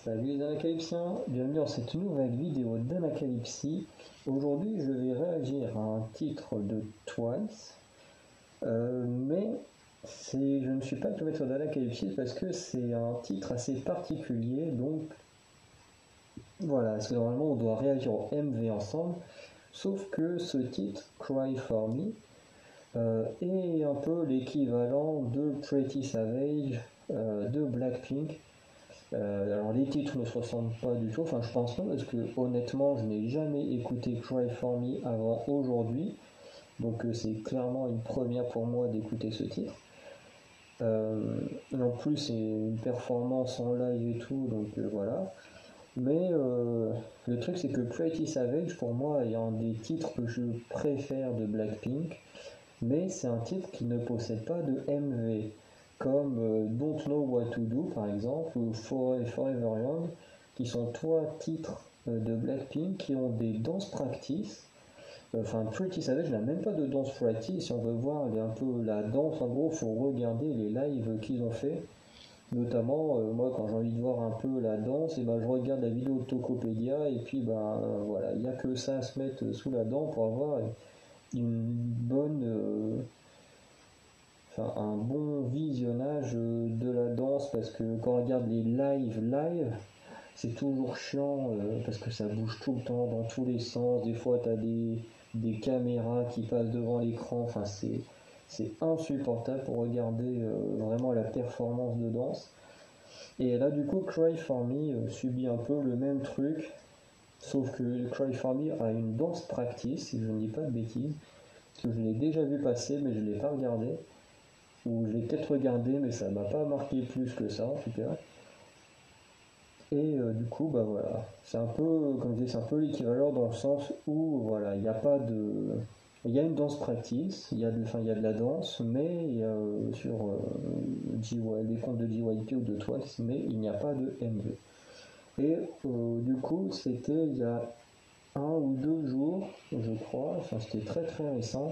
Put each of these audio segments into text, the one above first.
Salut les Anacalypsiens, bienvenue dans cette nouvelle vidéo d'Anacalypsie. Aujourd'hui je vais réagir à un titre de Twice, mais je ne suis pas le maître d'Anacalypsie parce que c'est un titre assez particulier, donc voilà, parce que normalement on doit réagir au MV ensemble, sauf que ce titre, Cry For Me, est un peu l'équivalent de Pretty Savage de Blackpink. Alors les titres ne se ressemblent pas du tout, enfin je pense pas parce que honnêtement je n'ai jamais écouté Cry For Me avant aujourd'hui, donc c'est clairement une première pour moi d'écouter ce titre. En plus c'est une performance en live et tout, donc voilà. Mais le truc c'est que Pretty Savage pour moi est un des titres que je préfère de Blackpink, mais c'est un titre qui ne possède pas de MV. Comme Don't Know What to Do par exemple, ou Forever Young, qui sont trois titres de Blackpink qui ont des dance practice. Enfin, Pretty Savage n'a même pas de dance practice. Si on veut voir un peu la danse, en gros, il faut regarder les lives qu'ils ont fait. Notamment, moi, quand j'ai envie de voir un peu la danse, et ben, je regarde la vidéo de Tokopedia, et puis voilà, il n'y a que ça à se mettre sous la dent pour avoir une bonne. Un bon visionnage de la danse, parce que quand on regarde les live, c'est toujours chiant parce que ça bouge tout le temps dans tous les sens. Des fois, tu as des caméras qui passent devant l'écran. Enfin, c'est insupportable pour regarder vraiment la performance de danse. Et là, du coup, Cry For Me subit un peu le même truc, sauf que Cry For Me a une danse practice, si je ne dis pas de bêtises, parce que je l'ai déjà vu passer, mais je ne l'ai pas regardé. Ou je l'ai peut-être regardé, mais ça m'a pas marqué plus que ça en tout cas. Et du coup, bah voilà, c'est un peu, comme je disais, c'est un peu l'équivalent dans le sens où voilà, il n'y a pas de, il y a une danse practice, il y a de la danse, mais sur les comptes de JYP ou de Twice, mais il n'y a pas de MV. Et du coup, c'était il y a 1 ou 2 jours, je crois, enfin c'était très très récent,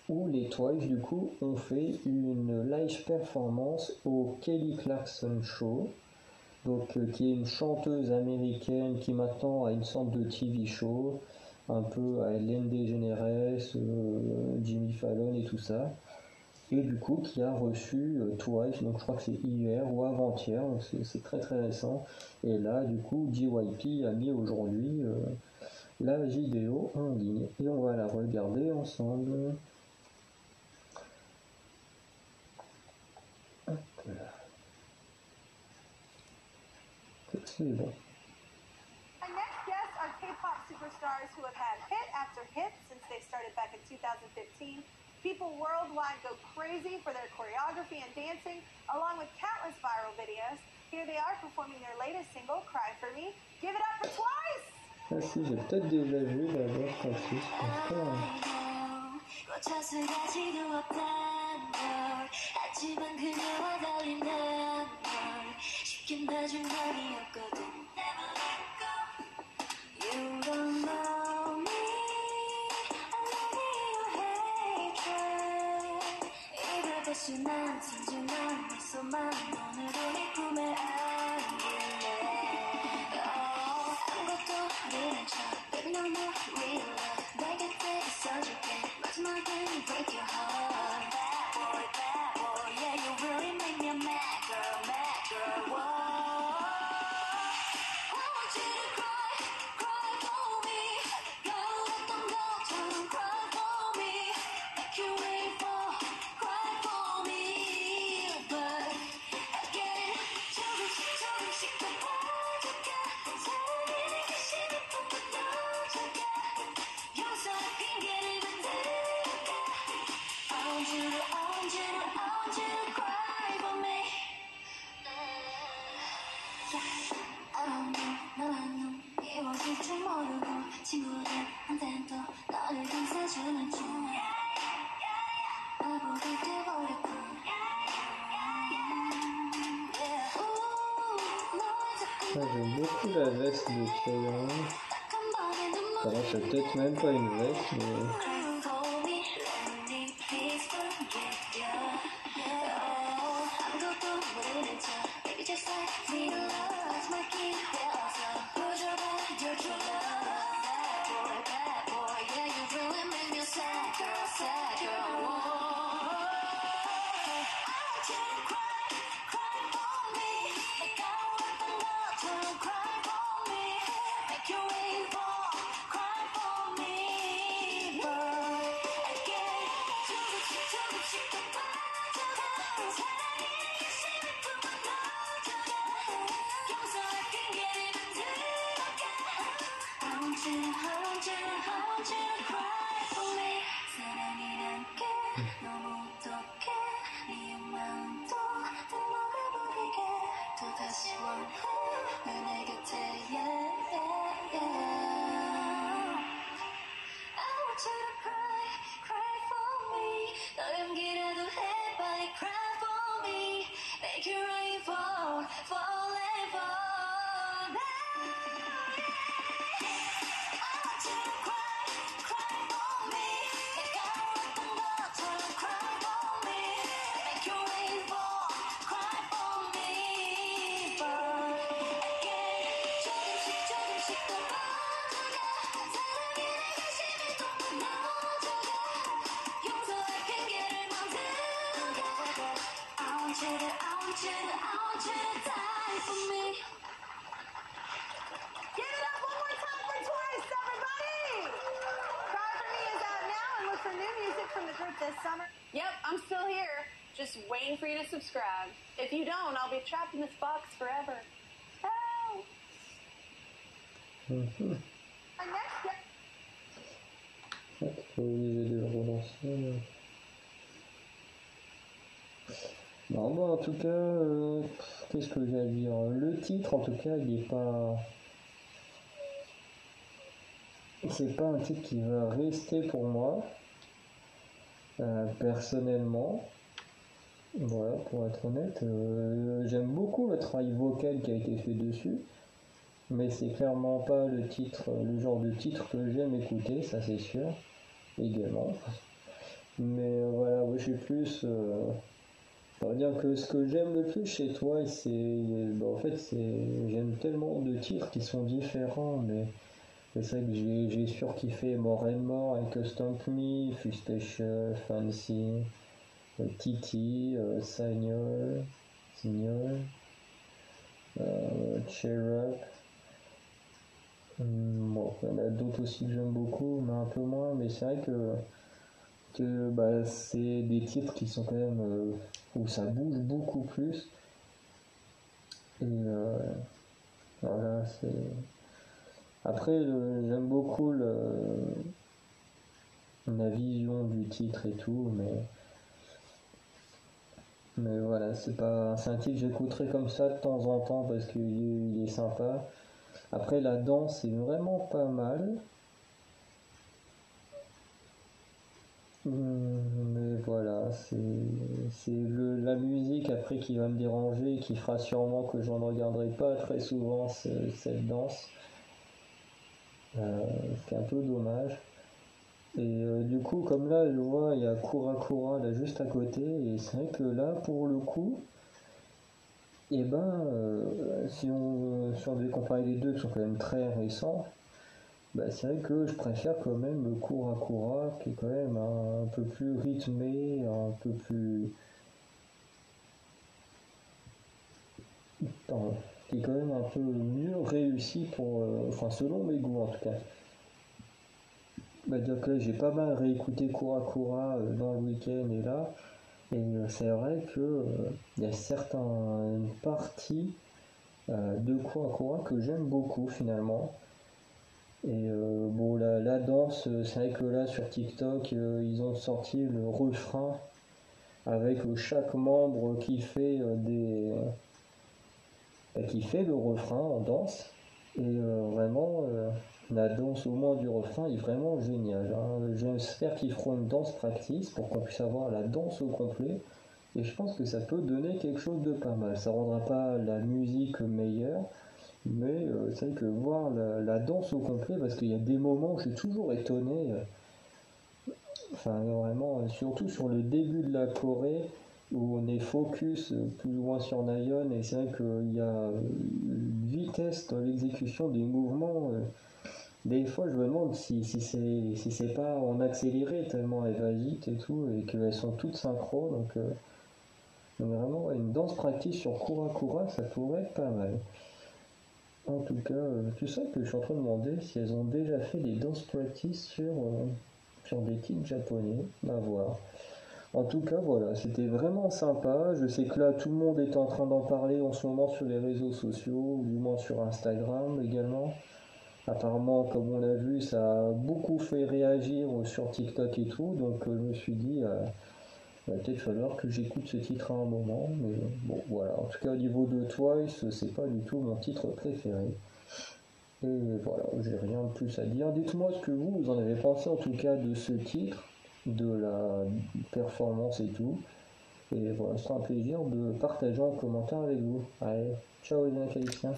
où les Twice du coup ont fait une live performance au Kelly Clarkson Show, donc qui est une chanteuse américaine qui maintenant a une sorte de TV show, un peu à Ellen DeGeneres, Jimmy Fallon et tout ça, et du coup qui a reçu Twice, donc je crois que c'est hier ou avant-hier, donc c'est très très récent, et là du coup JYP a mis aujourd'hui la vidéo en ligne, et on va la regarder ensemble. C'est bon. Our next guests are K-pop superstars who have had hit after hit since they started back in 2015. People worldwide go crazy for their choreography and dancing, along with countless viral videos. Here they are performing their latest single, Cry For Me. Give it up for Twice! Ah si, j'ai peut-être déjà vu la danse Francis, je pense pas. J'aime beaucoup la veste de Chaeyoung. Enfin, c'est peut-être même pas une veste, mais... This summer. Yep, I'm still here, just waiting for you to subscribe. If you don't, I'll be trapped in this box forever. Help! Our next guest. Pas obligé de le relancer. Non, bon, en tout cas, qu'est-ce que j'ai à dire? Le titre, en tout cas, il est pas. C'est pas un titre qui va rester pour moi. Personnellement, voilà, pour être honnête, j'aime beaucoup le travail vocal qui a été fait dessus, mais c'est clairement pas le titre, le genre de titre que j'aime écouter, ça c'est sûr, également. Mais voilà, moi je suis plus, on va dire que ce que j'aime le plus chez toi, en fait, j'aime tellement de titres qui sont différents, mais c'est vrai que j'ai surkiffé More and More avec Stomp Me, Feel Special, Fancy, Titi, Signal, Cheer Up. Bon, il y en a d'autres aussi que j'aime beaucoup, mais un peu moins. Mais c'est vrai que c'est des titres qui sont quand même où ça bouge beaucoup plus. Et voilà, c'est. Après, j'aime beaucoup la vision du titre et tout, mais voilà, c'est un titre que j'écouterai comme ça de temps en temps parce qu'il est sympa. Après, la danse est vraiment pas mal. Mais voilà, c'est la musique après qui va me déranger et qui fera sûrement que je ne regarderai pas très souvent cette danse. C'est un peu dommage. Et du coup, comme là, je vois, il y a Kura Kura là juste à côté, et c'est vrai que là, pour le coup, et si on devait comparer les deux qui sont quand même très récents, c'est vrai que je préfère quand même Kura Kura qui est quand même un peu plus rythmé, un peu plus. Pardon, qui est quand même un peu mieux réussi enfin selon mes goûts en tout cas. Dire que là, j'ai pas mal réécouté Kura Kura dans le week-end et là, et c'est vrai que il y a certaines parties de Kura Kura que j'aime beaucoup finalement. Et bon, la danse, c'est vrai que là sur TikTok, ils ont sorti le refrain avec chaque membre qui fait qui fait le refrain en danse. Et vraiment, la danse au moins du refrain est vraiment géniale. Hein. J'espère qu'ils feront une danse practice pour qu'on puisse avoir la danse au complet. Et je pense que ça peut donner quelque chose de pas mal. Ça rendra pas la musique meilleure, mais c'est vrai que voir la danse au complet, parce qu'il y a des moments où je suis toujours étonné, enfin vraiment, surtout sur le début de la Corée, où on est focus plus ou moins sur Nayeon, et c'est vrai qu'il y a une vitesse dans l'exécution des mouvements. Des fois, je me demande si c'est pas en accéléré tellement elles va vite et tout, et qu'elles sont toutes synchro, donc vraiment, une danse practice sur Kura Kura, ça pourrait être pas mal. En tout cas, tu sais que je suis en train de demander si elles ont déjà fait des dance practice sur des titres japonais. À voir. En tout cas, voilà, c'était vraiment sympa. Je sais que là, tout le monde est en train d'en parler en ce moment sur les réseaux sociaux, du moins sur Instagram également. Apparemment, comme on l'a vu, ça a beaucoup fait réagir sur TikTok et tout, donc je me suis dit, il va peut-être falloir que j'écoute ce titre à un moment, mais bon, voilà. En tout cas, au niveau de Twice, c'est pas du tout mon titre préféré. Et voilà, j'ai rien de plus à dire. Dites-moi ce que vous en avez pensé en tout cas de ce titre, de la performance et tout. Et voilà, c'est un plaisir de partager en commentaire avec vous. Allez, ciao les Académiciens.